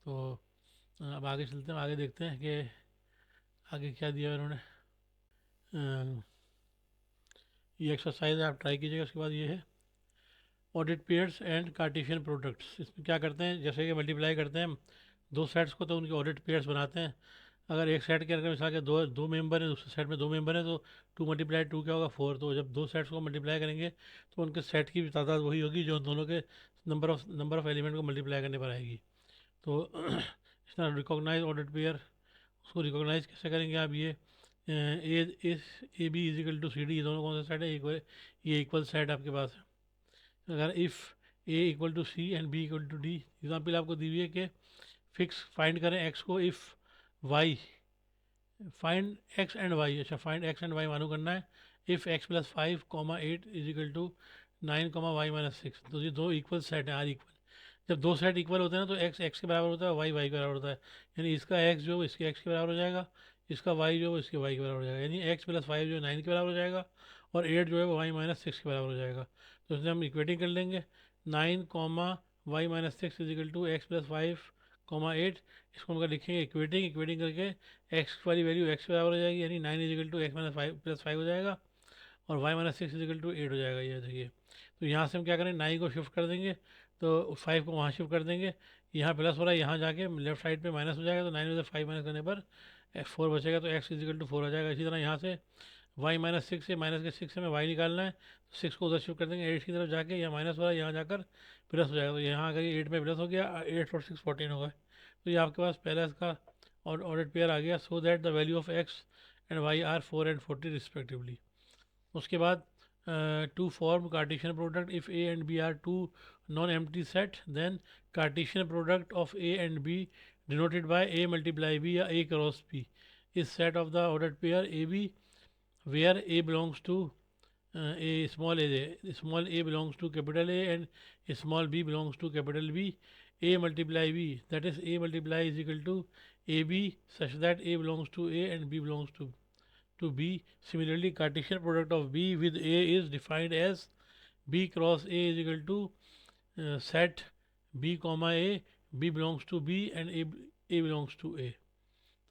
तो अब आगे चलते हैं, आगे देखते हैं कि आगे क्या दिया उन्होंने। ये एक्सरसाइज आप ट्राई कीजिएगा। उसके बाद ये है audit pairs and Cartesian products. इसमें क्या करते हैं, जैसे कि मल्टीप्लाई करते हैं दो सेट्स को तो उनके ऑडिट पेयर्स बनाते हैं। अगर एक सेट के अंदर मिसाल के दो दो मेंबर हैं, दूसरे सेट में दो मेंबर हैं, तो टू मल्टीप्लाई टू क्या होगा, फोर। तो जब दो सेट्स को मल्टीप्लाई करेंगे तो उनके सेट की तादाद वही होगी जो उन दोनों के नंबर ऑफ एलिमेंट को मल्टीप्लाई करने पर आएगी। तो इस तरह रिकॉग्नाइज ऑडिट पेयर, उसको रिकॉग्नाइज कैसे करेंगे आप, A B equal to C D, ये दोनों कौन सा सेट है, इक्वल, ये इक्वल सेट आपके पास है। अगर if A equal to C and B equal to D, example आपको दी हुई है कि फिक्स फाइंड करें एक्स को if y, find x and y, अच्छा फाइंड एक्स एंड वाई मालूम करना है। If x plus five comma eight equal to nine comma y minus six, तो ये दो इक्वल सेट हैं, आर इक्वल। जब दो सेट इक्वल होते हैं ना तो एक्स एक्स के बराबर होता है, वाई वाई के बराबर होता है। यानी इसका एक्स जो इसके एक्स के बराबर हो जाएगा, इसका वाई जो इसके वाई के बराबर हो जाएगा। यानी एक्स प्लस फाइव जो है नाइन के बराबर हो जाएगा, और एट जो है वो वाई माइनस सिक्स के बराबर हो जाएगा। तो इसलिए हम इक्वेटिंग कर लेंगे, nine comma y minus six equal to x plus five comma eight. इसको हम अगर लिखेंगे इक्वेटिंग, इक्वेटिंग करके एक्स वाली वैल्यू एक्स के बराबर हो जाएगी, यानी nine equal to x minus five plus five हो जाएगा, और y minus six equal to eight हो जाएगा। ये देखिए, तो यहाँ से हम क्या करें, नाइन को शिफ्ट कर देंगे, तो फाइव को वहाँ शिफ्ट कर देंगे। यहाँ प्लस हो रहा है, यहाँ जाके लेफ्ट साइड पे माइनस हो जाएगा, तो नाइन में से फाइव माइनस करने पर फोर बचेगा, तो एक्स इजिकल टू फोर आ जाएगा। इसी तरह यहाँ से वाई माइनस सिक्स से, माइनस के सिक्स से हमें वाई निकालना है, तो सिक्स को उधर शिफ्ट कर देंगे, एट की तरफ जाके यहाँ माइनस हो रहा है, यहाँ जाकर प्लस हो जाएगा। तो यहाँ अगर एट में प्लस हो गया, एट और सिक्स फोर्टीन हो गए। तो ये आपके पास पहला इसका और ऑर्डर पेयर आ गया, so that the value of X and Y are four and forty respectively. उसके बाद to form Cartesian product, if A and B are two non empty set, then Cartesian product of A and B denoted by A multiply B या A cross B is set of the order pair A B where A belongs to small a belongs to capital A and small b belongs to capital B. A multiply B, that is A multiply is equal to AB such that A belongs to A and B belongs to B. Similarly, Cartesian product of B with A is defined as B cross A is equal to set B comma A, B belongs to B and A belongs to A.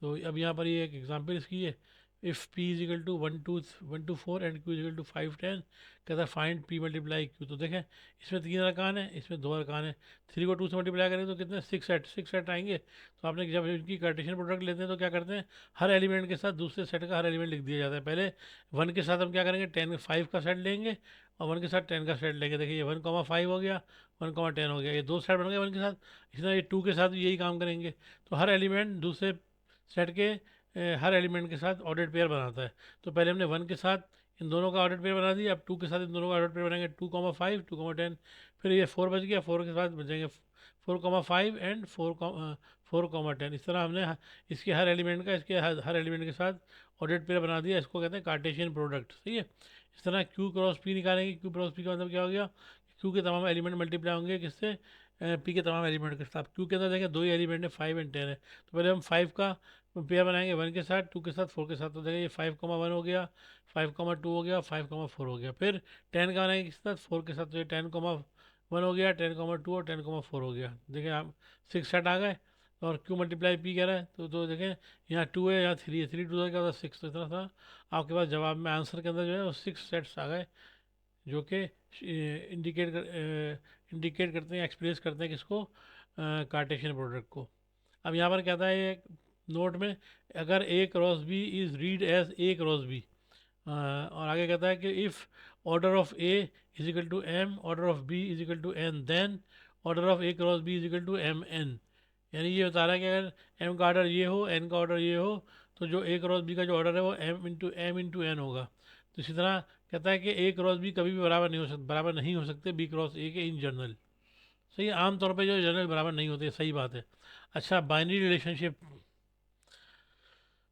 तो अब यहाँ पर ये एक example इसकी है, if P is equal to one two four and Q is equal to five ten, कहता है फाइंड पी मल्टीप्लाई क्यू। तो देखें इसमें तीन अरकान है, इसमें दो अरकान है। थ्री को टू से मल्टीप्लाई करें तो कितने, सिक्स सेट आएंगे। तो आपने जब इनकी कार्टेशियन प्रोडक्ट लेते हैं तो क्या करते हैं, हर एलिमेंट के साथ दूसरे सेट का हर एलिमेंट लिख दिया जाता है। पहले वन के साथ हम क्या करेंगे, टेन फाइव का सेट लेंगे, और वन के साथ टेन का सेट लेंगे। देखिए ये वन कॉमा फाइव हो गया, वन कॉमा टेन हो गया, ये दो सेट बन गए वन के साथ। इसी तरह ये टू के साथ भी यही काम करेंगे। तो हर एलिमेंट दूसरे सेट के हर एलिमेंट के साथ ऑर्डर पेयर बनाता है। तो पहले हमने वन के साथ इन दोनों का ऑर्डर पेयर बना दिया, अब टू के साथ इन दोनों का ऑर्डर पेयर बनाएंगे, two comma five, two comma ten. फिर ये फोर बच गया, फोर के साथ बचेंगे four comma five and four comma ten. इस तरह हमने इसके हर एलिमेंट का, इसके हर एलिमेंट के साथ ऑर्डर पेयर बना दिया। इसको कहते हैं कार्टेशियन प्रोडक्ट, सही है। इस तरह क्यू क्रॉस पी निकालेंगे, क्यू क्रॉस पी का मतलब क्या हो गया, क्यू के तमाम एलिमेंट मल्टीप्लाई होंगे किससे, पी के तमाम एलिमेंट के साथ। क्यू के अंदर देखें दो ही एलिमेंट है, फाइव एंड टेन है। तो पहले हम फाइव का पेयर बनाएंगे वन के साथ, टू के साथ, फोर के साथ। तो देखिए ये फाइव कॉमा वन हो गया, फाइव कॉमा टू हो गया, फाइव कॉमा फोर हो गया। फिर टेन का बनाएंगे किसके साथ, फोर के साथ। तो ये टेन कॉमा वन हो गया, टेन कॉमा टू और टेन कॉमा फोर हो गया। देखिए आप सिक्स सेट आ गए। और क्यू मल्टीप्लाई पी कह रहा है, तो देखें यहाँ टू है, यहाँ थ्री है, थ्री टू क्या होता है सिक्स। तो इतना सा आपके पास जवाब में आंसर के अंदर जो है वो सिक्स सेट्स आ गए, जो कि इंडिकेट करते हैं, एक्सप्रेस करते हैं किसको, कार्टेशियन प्रोडक्ट को। अब यहाँ पर कहता है एक नोट में, अगर A cross B is read as A cross B, और आगे कहता है कि if order of A is equal to M, order of B is equal to N, then order of A cross B is equal to M N. यानी ये बता रहा है कि अगर एम का ऑर्डर ये हो, एन का ऑर्डर ये हो, तो जो ए क्रॉस बी का जो ऑर्डर है वो एम इंटू एन होगा। तो इसी तरह कहता है कि ए क्रॉस बी कभी भी बराबर नहीं हो सकते बी क्रॉस ए के इन जनरल। सही है, आमतौर पे जो जनरल बराबर नहीं होते, सही बात है। अच्छा, बाइनरी रिलेशनशिप,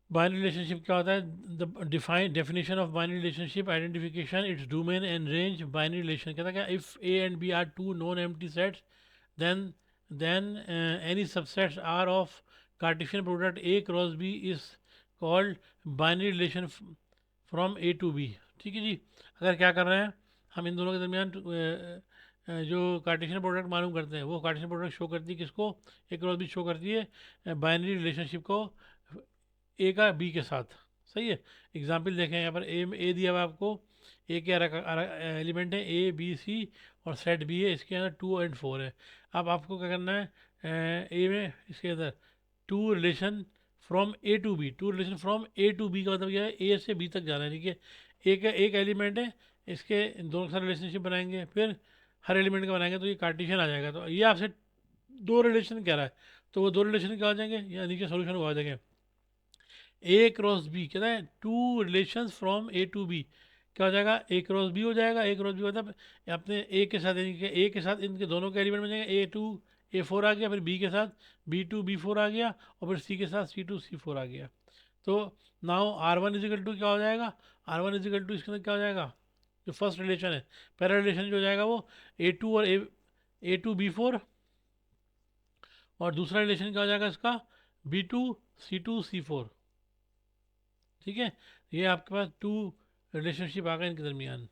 बाइनरी रिलेशनशिप क्या होता है, the define definition of binary relationship, identification, its domain and range. Binary relation कहता है क्या, if A and B are two non empty sets, then any subsets R of Cartesian product A cross B is called binary relation from A to B। ठीक है जी। अगर क्या कर रहे हैं, हम इन दोनों के दरमियान जो कार्टेशियन प्रोडक्ट मालूम करते हैं वो कार्टेशियन प्रोडक्ट शो करती है किसको, ए क्रॉस बी शो करती है बाइनरी रिलेशनशिप को ए का बी के साथ। सही है। एग्जाम्पल देखें यहाँ पर ए दिया हुआ है आपको, ए के एलिमेंट है ए बी सी और सेट बी है, इसके अंदर 2 और 4 है। अब आपको क्या करना है, ए में इसके अंदर to relation from A to B, to relation from A to B का मतलब क्या है, ए से बी तक जाना है। ठीक है, एक एलिमेंट है, इसके दोनों के साथ रिलेशनशिप बनाएंगे, फिर हर एलिमेंट का बनाएंगे तो ये कार्टेशियन आ जाएगा। तो ये आपसे दो रिलेशन कह रहा है, तो वो दो रिलेशन क्या हो जाएंगे, या नीचे सोल्यूशन हो जाएंगे। ए क्रॉस बी कहता है to relation from A to B, क्या हो जाएगा, ए क्रॉस बी हो जाएगा। ए क्रॉस बी मतलब अपने ए के साथ, यानी कि ए के साथ इनके दोनों के एलिमेंट बन जाएंगे, A2 A4 आ गया, फिर बी के साथ B2 B4 आ गया, और फिर सी के साथ C2 C4 आ गया। तो नाउ R1 इजिकल टू क्या हो जाएगा, R1 इजिकल टू इसके अंदर क्या हो जाएगा, जो फर्स्ट रिलेशन है, पहला रिलेशन जो हो जाएगा वो A2 और A2 B4, और दूसरा रिलेशन क्या हो जाएगा इसका B2 C2 C4। ठीक है, ये आपके पास टू रिलेशनशिप आ गए इनके दरमियान।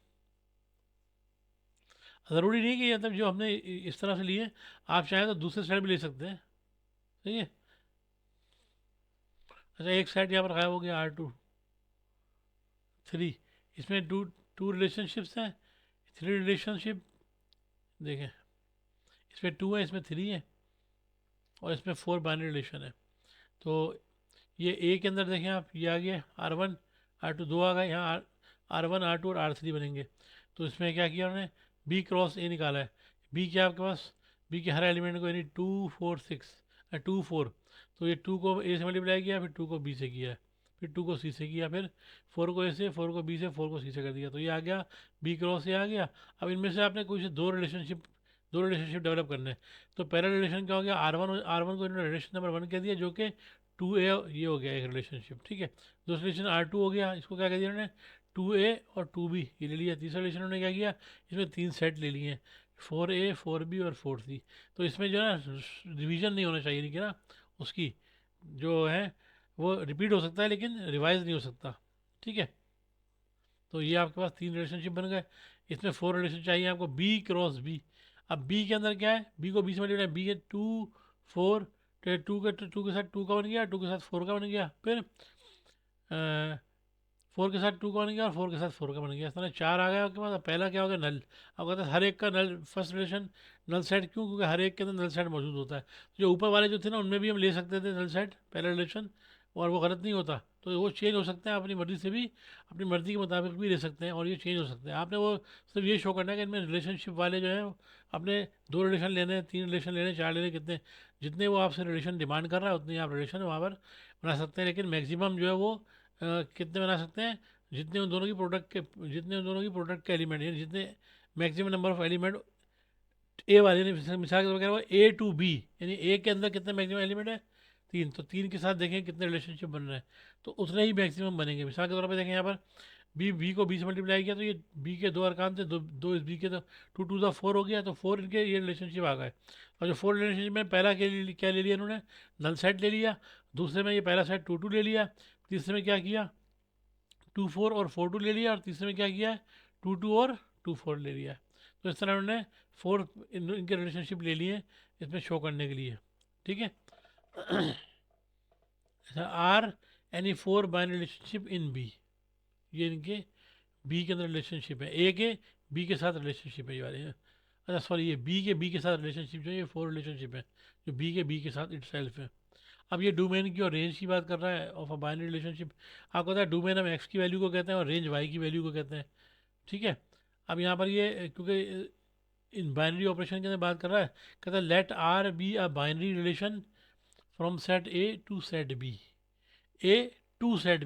ज़रूरी नहीं कि मतलब जो हमने इस तरह से लिए, आप चाहें तो दूसरे साइड भी ले सकते हैं। ठीक है। अच्छा, एक साइड यहाँ पर गायब हो गया R2 3, इसमें टू टू रिलेशनशिप्स हैं, थ्री रिलेशनशिप देखें, इसमें 2 है, इसमें 3 है, और इसमें 4 बाइनरी रिलेशन है। तो ये ए के अंदर देखें आप, ये आ गया R1 R2 दो आ गए, यहाँ R1 R2 और R3 बनेंगे। तो इसमें क्या किया उन्होंने, बी क्रॉस ए निकाला है। बी क्या आपके पास, बी के हर एलिमेंट को यानी 2 4 6 2 4, तो ये 2 को ए से मल्टीप्लाई किया, फिर 2 को बी से किया, फिर 2 को सी से किया, फिर 4 को ए से, 4 को बी से, 4 को सी से कर दिया, तो ये आ गया बी क्रॉस ए आ गया। अब इनमें से आपने कुछ दो रिलेशनशिप डेवलप करने हैं। तो पहला रिलेशन क्या हो गया, आर वन को इन्होंने रिलेशन नंबर 1 कह दिया, जो कि 2A, ये हो गया एक रिलेशनशिप। ठीक है, दूसरा रिलेशन R2 हो गया, इसको क्या कह दिया उन्होंने 2A और 2B ये ले लिया। तीसरा रिलेशन उन्होंने क्या किया, इसमें 3 सेट ले लिए हैं, 4A 4B और 4C। तो इसमें जो है ना रिवीजन नहीं होना चाहिए, कि ना उसकी जो है वो रिपीट हो सकता है लेकिन रिवाइज नहीं हो सकता। ठीक है, तो ये आपके पास 3 रिलेशनशिप बन गए। इसमें 4 रिलेशन चाहिए आपको बी क्रॉस बी। अब बी के अंदर क्या है, बी को बी से मल्टीप्लाई, बी के 2 4, तो 2 के साथ 2 का बन गया, 2 के साथ 4 का बन गया, फिर 4 के साथ 2 का बन गया, और 4 के साथ 4 का बन गया। इस तरह 4 आ गया आपके पास। अब पहला क्या हो गया, नल। अब कहते हैं हर एक का नल, फर्स्ट रिलेशन नल सेट, क्यों, क्योंकि हर एक के अंदर नल सेट मौजूद होता है। जो ऊपर वाले जो थे ना उनमें भी हम ले सकते थे नल सेट, पहला रिलेशन, और वो गलत नहीं होता। तो वो चेंज हो सकते हैं अपनी मर्ज़ी से भी, अपनी मर्ज़ी के मुताबिक भी ले सकते हैं, और ये चेंज हो सकते हैं। आपने वो सिर्फ ये शो करना है कि इनमें रिलेशनशिप वाले जो है अपने 2 रिलेशन लेने हैं, 3 रिलेशन लेने हैं, 4 लेने, कितने जितने वो आपसे रिलेशन डिमांड कर रहा है उतने आप रिलेशन वहाँ पर बना सकते हैं। लेकिन मैक्सिमम जो है वो कितने बना सकते हैं, जितने उन दोनों की प्रोडक्ट के एलिमेंट, यानी जितने मैक्सिमम नंबर ऑफ एलिमेंट ए वाले ने, मिसाल के तौर पर कह रहा हूँ A to B, यानी ए के अंदर कितने मैक्सिमम एलिमेंट है, 3, तो 3 के साथ देखें कितने रिलेशनशिप बन रहे हैं, तो उतने ही मैक्सिमम बनेंगे। मिसाल के तौर पर देखें यहाँ पर बी को बी से मल्टीप्लाई किया, तो ये बी के 2 अरकान थे, दो इस बी के, तो 2 2 4 हो गया, तो 4 इनके ये रिलेशनशिप आ गए। और जो 4 रिलेशनशिप में पहला क्या ले लिया इन्होंने, नल सेट ले लिया। दूसरे में ये पहला सेट 2 2 ले लिया। तीसरे में क्या किया, 2 4 और 4 2 ले लिया। और तीसरे में क्या किया है, 2 2 और 2 4 ले लिया। तो इस तरह उन्होंने 4 इनके रिलेशनशिप ले लिए इसमें शो करने के लिए। ठीक है। अच्छा, are any 4 binary relationship in B, ये इनके बी के अंदर रिलेशनशिप है, ए के बी के साथ रिलेशनशिप है ये वाले। अच्छा सॉरी, ये बी के साथ रिलेशनशिप जो है, ये 4 रिलेशनशिप है जो बी के साथ इट है। अब ये डोमेन की और रेंज की बात कर रहा है ऑफ अ बाइनरी रिलेशनशिप। आपको पता है डोमेन हम एक्स की वैल्यू को कहते हैं और रेंज वाई की वैल्यू को कहते हैं। ठीक है। अब यहाँ पर ये क्योंकि इन बाइनरी ऑपरेशन के अंदर बात कर रहा है, कहता है let R be a binary relation from set A to set B. A to set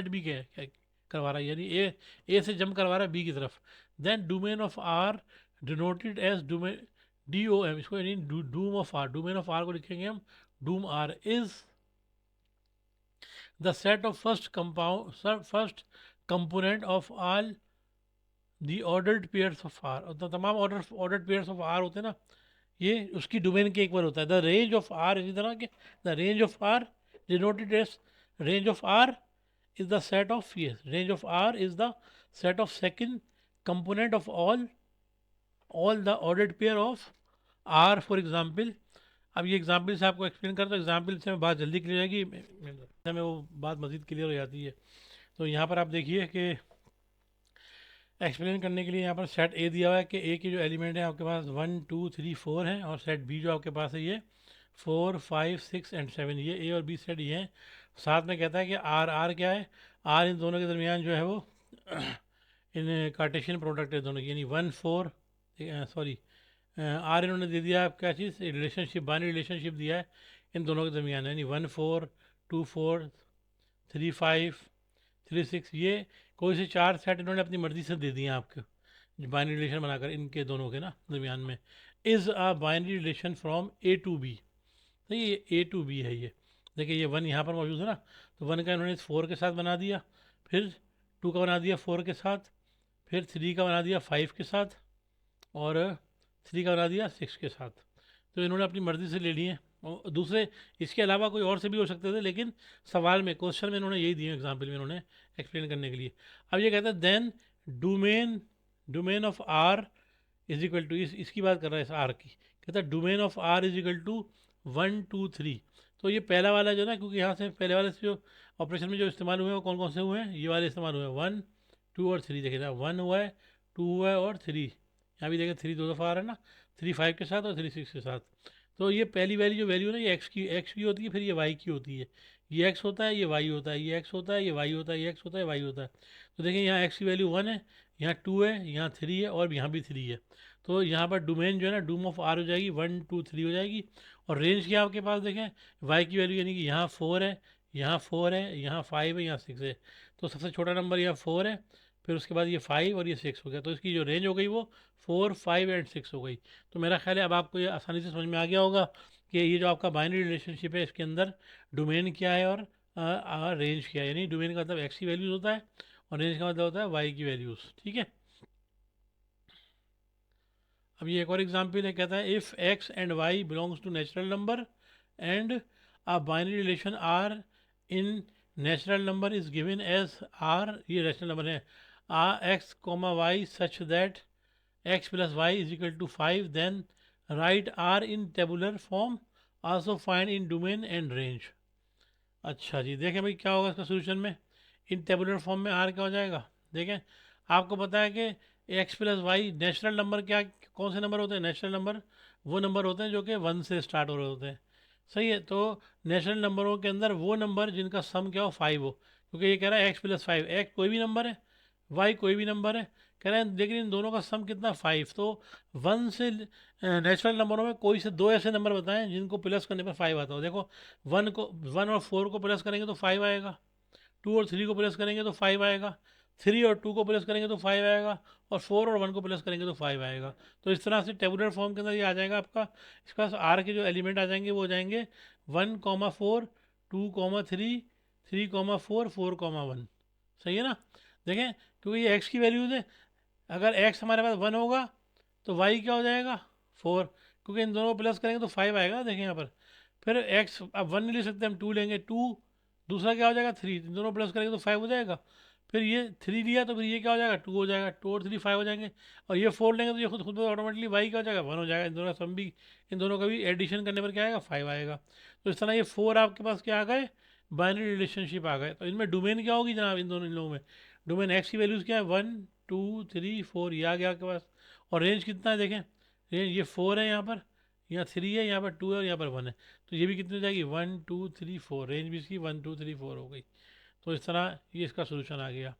B क्या करवा रहा है, यानी ए से जंप करवा रहा है बी की तरफ। Then domain of R denoted as domain DOM, इसको यानी dom of R, domain of R को लिखेंगे हम dom R is the set of first component of all the ordered pairs of R. तो तमाम ऑर्डर्ड पेयर्स ऑफ आर होते हैं ना, ये उसकी डोमेन के एक बार होता है। द रेंज ऑफ आर, इसी तरह के the range of R denoted as range of R is the set of, yes, range of R is the set of second component of all all the ordered pair of R for example. अब ये example से आपको explain करता हूँ, example से बात जल्दी clear हो जाएगी, हमें वो बात मज़ीद क्लियर हो जाती है। तो यहाँ पर आप देखिए कि एक्सप्लेन करने के लिए यहाँ पर सेट ए दिया हुआ है कि ए के जो एलिमेंट हैं आपके पास 1 2 3 4 हैं, और सेट बी जो आपके पास है ये 4 5 6 एंड 7, ये ए और बी सेट ये हैं। साथ में कहता है कि आर, आर क्या है, आर इन दोनों के दरमियान जो है वो इन कार्टेशियन प्रोडक्ट है दोनों की, यानी 1 4, सॉरी आर इन्होंने दे दिया आप क्या चीज़, रिलेशनशिप, बाइनरी रिलेशनशिप दिया है इन दोनों के दरमियान, यानी 1 4 2 4 3 5 3 6, ये कोई से चार सेट इन्होंने अपनी मर्ज़ी से दे दिए हैं आपको, जो बाइनरी रिलेशन बनाकर इनके दोनों के ना दरमियान में। Is a binary relation from A to B, तो ये ए टू बी है ये। देखिए ये वन यहाँ पर मौजूद है ना, तो वन का इन्होंने 4 के साथ बना दिया, फिर 2 का बना दिया 4 के साथ, फिर 3 का बना दिया 5 के साथ, और 3 का बना दिया 6 के साथ। तो इन्होंने अपनी मर्ज़ी से ले लिए। और दूसरे इसके अलावा कोई और से भी हो सकते थे, लेकिन सवाल में, क्वेश्चन में इन्होंने यही दिए, एग्जाम्पल में इन्होंने एक्सप्लेन करने के लिए। अब ये कहता है then domain, domain of R is equal to, इसकी बात कर रहा है इस आर की, कहता है domain of R is equal to 1 2 3। तो ये पहला वाला जो ना, क्योंकि यहाँ से पहले वाले से जो ऑपरेशन में जो इस्तेमाल हुए हैं वो कौन कौन से हुए हैं, ये वाले इस्तेमाल हुए हैं 1 2 और 3। देखिए ना 1 हुआ है, 2 हुआ है और 3, यहाँ भी देखिए 3 दो दफ़ा आ रहा है ना, 3 5 के साथ और 3 6 के साथ। तो ये पहली वाली जो वैल्यू है ना, ये एक्स की होती है, फिर ये वाई की होती है, ये एक्स होता है, ये वाई होता है, ये एक्स होता है, ये वाई होता है, ये एक्स होता है, वाई होता है। तो देखिए यहाँ एक्स की वैल्यू 1 है, यहाँ 2 है, यहाँ 3 है, और यहाँ भी 3 है। तो यहाँ पर डोमेन जो है ना, डूम ऑफ आर हो जाएगी 1 2 3 हो जाएगी। और रेंज क्या आपके पास देखें, वाई की वैल्यू यानी कि यहाँ 4 है, यहाँ 4 है, यहाँ 5 है, यहाँ 6 है। तो सबसे छोटा नंबर यहाँ 4 है, फिर उसके बाद ये 5 और ये 6 हो गया, तो इसकी जो रेंज हो गई वो 4 5 एंड 6 हो गई। तो मेरा ख्याल है अब आपको ये आसानी से समझ में आ गया होगा कि ये जो आपका बाइनरी रिलेशनशिप है, इसके अंदर डोमेन क्या है और रेंज क्या है। यानी डोमेन का मतलब एक्स की वैल्यूज़ होता है, और रेंज का मतलब होता है वाई की वैल्यूज़। ठीक है। अब ये एक और एग्जांपल है, कहता है if x and y belongs to natural number and a binary relation R in natural number is given as R, ये नेचुरल नंबर है, x comma y such that x plus y is equal to 5, then write R in tabular form, also find in domain and range. अच्छा जी, देखें भाई क्या होगा इसका solution में, इन टेबुलर फॉर्म में आर क्या हो जाएगा। देखें आपको पता है कि x plus y natural number, क्या कौन से नंबर होते हैं, नेचुरल नंबर वो नंबर होते हैं जो कि 1 से स्टार्ट हो रहे होते हैं। सही है, तो नेचुरल नंबरों के अंदर वो नंबर जिनका सम क्या हो 5 हो, क्योंकि ये कह रहा है एक्स प्लस 5, एक्स कोई भी नंबर है, वाई कोई भी नंबर है, कह रहे हैं लेकिन इन दोनों का सम कितना 5। तो 1 से नेचुरल नंबरों में कोई से दो ऐसे नंबर बताएं जिनको प्लस करने पर 5 आता हो। देखो 1 और 4 को प्लस करेंगे तो 5 आएगा, 2 और 3 को प्लस करेंगे तो 5 आएगा, 3 और 2 को प्लस करेंगे तो 5 आएगा, और 4 और 1 को प्लस करेंगे तो 5 आएगा। तो इस तरह से टेबुलर फॉर्म के अंदर ये आ जाएगा आपका। इसका आर के जो एलिमेंट आ जाएंगे वो हो जाएंगे 1 4 2 3 3 4 4 1। सही है ना। देखें क्योंकि ये एक्स की वैल्यूज़ है, अगर एक्स हमारे पास 1 होगा तो वाई क्या हो जाएगा 4, क्योंकि इन दोनों को प्लस करेंगे तो 5 आएगा। देखें यहाँ पर, फिर एक्स अब 1 नहीं ले सकते हम, 2 लेंगे, 2 दूसरा क्या हो जाएगा 3, इन दोनों प्लस करेंगे तो 5 हो जाएगा। फिर ये 3 लिया तो फिर ये क्या हो जाएगा 2 हो जाएगा, 2 और 3 5 हो जाएंगे। और ये 4 लेंगे तो ये खुद खुद ऑटोमेटिकली वाई क्या हो जाएगा 1 हो जाएगा। इन दोनों का सम भी, इन दोनों का भी एडिशन करने पर क्या आएगा 5 आएगा। तो इस तरह ये 4 आपके पास क्या आ गए, बाइनरी रिलेशनशिप आ गए। तो इनमें डोमेन क्या होगी जनाब, इन दोनों इन लोगों में डोमेन एक्स की वैल्यूज़ क्या है 1 2 3 4, ये आ गया आपके पास। और रेंज कितना है देखें, रेंज ये 4 है यहाँ पर, यहाँ 3 है, यहाँ पर 2 है और यहाँ पर 1 है। तो ये भी कितनी हो जाएगी 1 2 3 4, रेंज भी इसकी 1 2 3 4 हो गई। तो इस तरह ये इसका सोल्यूशन आ गया।